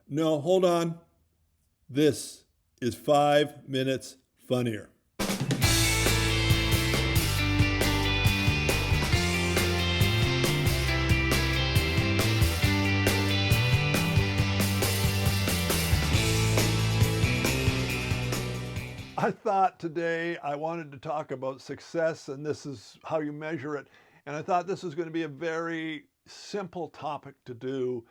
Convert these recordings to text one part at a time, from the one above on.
No, hold on. This is 5 minutes funnier. I thought today I wanted to talk about success, and this is how you measure it. And I thought this was going to be a very simple topic to do.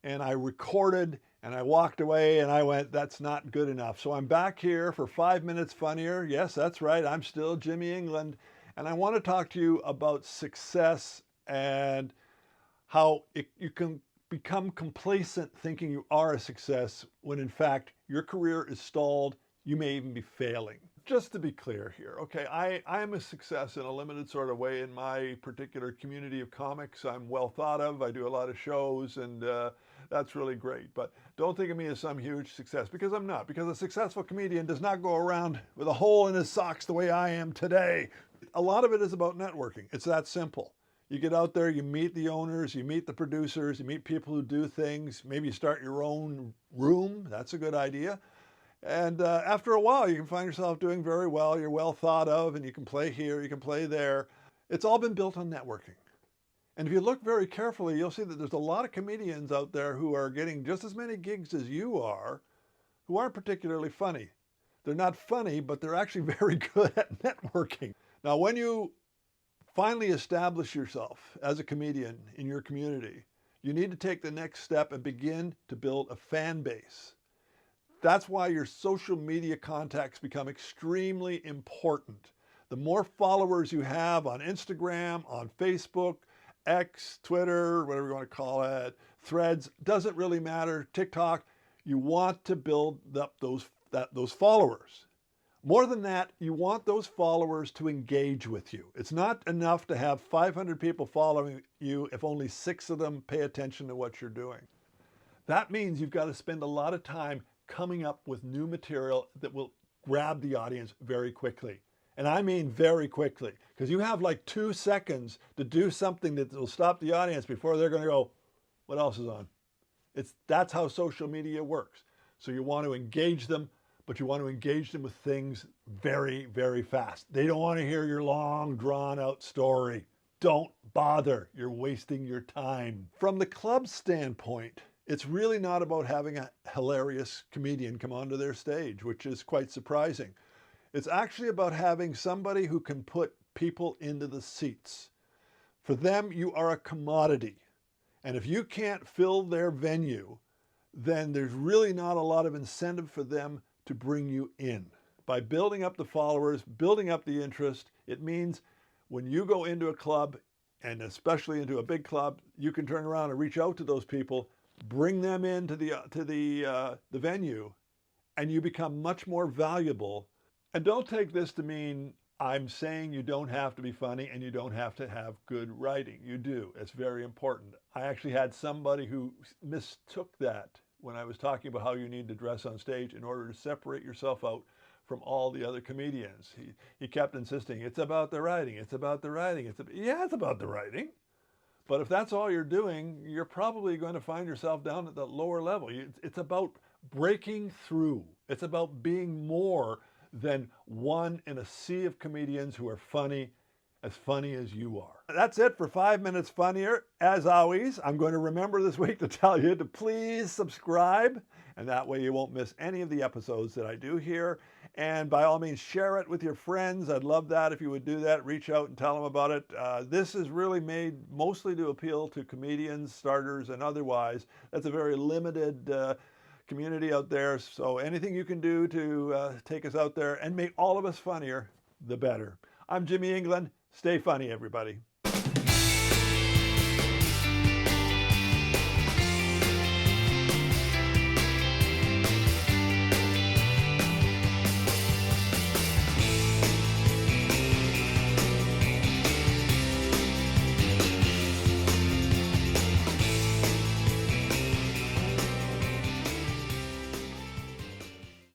And I recorded and I walked away and I went, that's not good enough. So I'm back here for 5 minutes funnier. Yes, that's right. I'm still Jimmy England. And I want to talk to you about success and how you can become complacent thinking you are a success when in fact your career is stalled. You may even be failing. Just to be clear here, okay, I am a success in a limited sort of way in my particular community of comics. I'm well thought of. I do a lot of shows, and that's really great. But don't think of me as some huge success, because I'm not. Because a successful comedian does not go around with a hole in his socks the way I am today. A lot of it is about networking. It's that simple. You get out there, you meet the owners, you meet the producers, you meet people who do things. Maybe you start your own room. That's a good idea. And after a while, you can find yourself doing very well. You're well thought of, and you can play here, you can play there. It's all been built on networking. And if you look very carefully, you'll see that there's a lot of comedians out there who are getting just as many gigs as you are, who aren't particularly funny. They're not funny, but they're actually very good at networking. Now, when you finally establish yourself as a comedian in your community, you need to take the next step and begin to build a fan base. That's why your social media contacts become extremely important. The more followers you have on Instagram, on Facebook, X, Twitter, whatever you want to call it, Threads, doesn't really matter, TikTok, you want to build up those followers. More than that, you want those followers to engage with you. It's not enough to have 500 people following you if only 6 of them pay attention to what you're doing. That means you've got to spend a lot of time coming up with new material that will grab the audience very quickly. And I mean very quickly, because you have like 2 seconds to do something that will stop the audience before they're going to go, what else is on? That's how social media works. So you want to engage them, but you want to engage them with things very, very fast. They don't want to hear your long, drawn-out story. Don't bother. You're wasting your time. From the club standpoint, it's really not about having a hilarious comedian come onto their stage, which is quite surprising. It's actually about having somebody who can put people into the seats. For them, you are a commodity. And if you can't fill their venue, then there's really not a lot of incentive for them to bring you in. By building up the followers, building up the interest, it means when you go into a club, and especially into a big club, you can turn around and reach out to those people, bring them into the venue, and you become much more valuable. And don't take this to mean I'm saying you don't have to be funny and you don't have to have good writing. You do. It's very important. I actually had somebody who mistook that when I was talking about how you need to dress on stage in order to separate yourself out from all the other comedians. He kept insisting, it's about the writing, it's about the writing. Yeah, it's about the writing. But if that's all you're doing, you're probably going to find yourself down at the lower level. It's about breaking through. It's about being more than one in a sea of comedians who are funny as you are. That's it for 5 minutes funnier. As always, I'm going to remember this week to tell you to please subscribe, and that way you won't miss any of the episodes that I do here. And by all means, share it with your friends. I'd love that if you would do that. Reach out and tell them about it. This is really made mostly to appeal to comedians, starters, and otherwise. That's a very limited community out there. So anything you can do to take us out there and make all of us funnier, the better. I'm Jimmy England. Stay funny, everybody.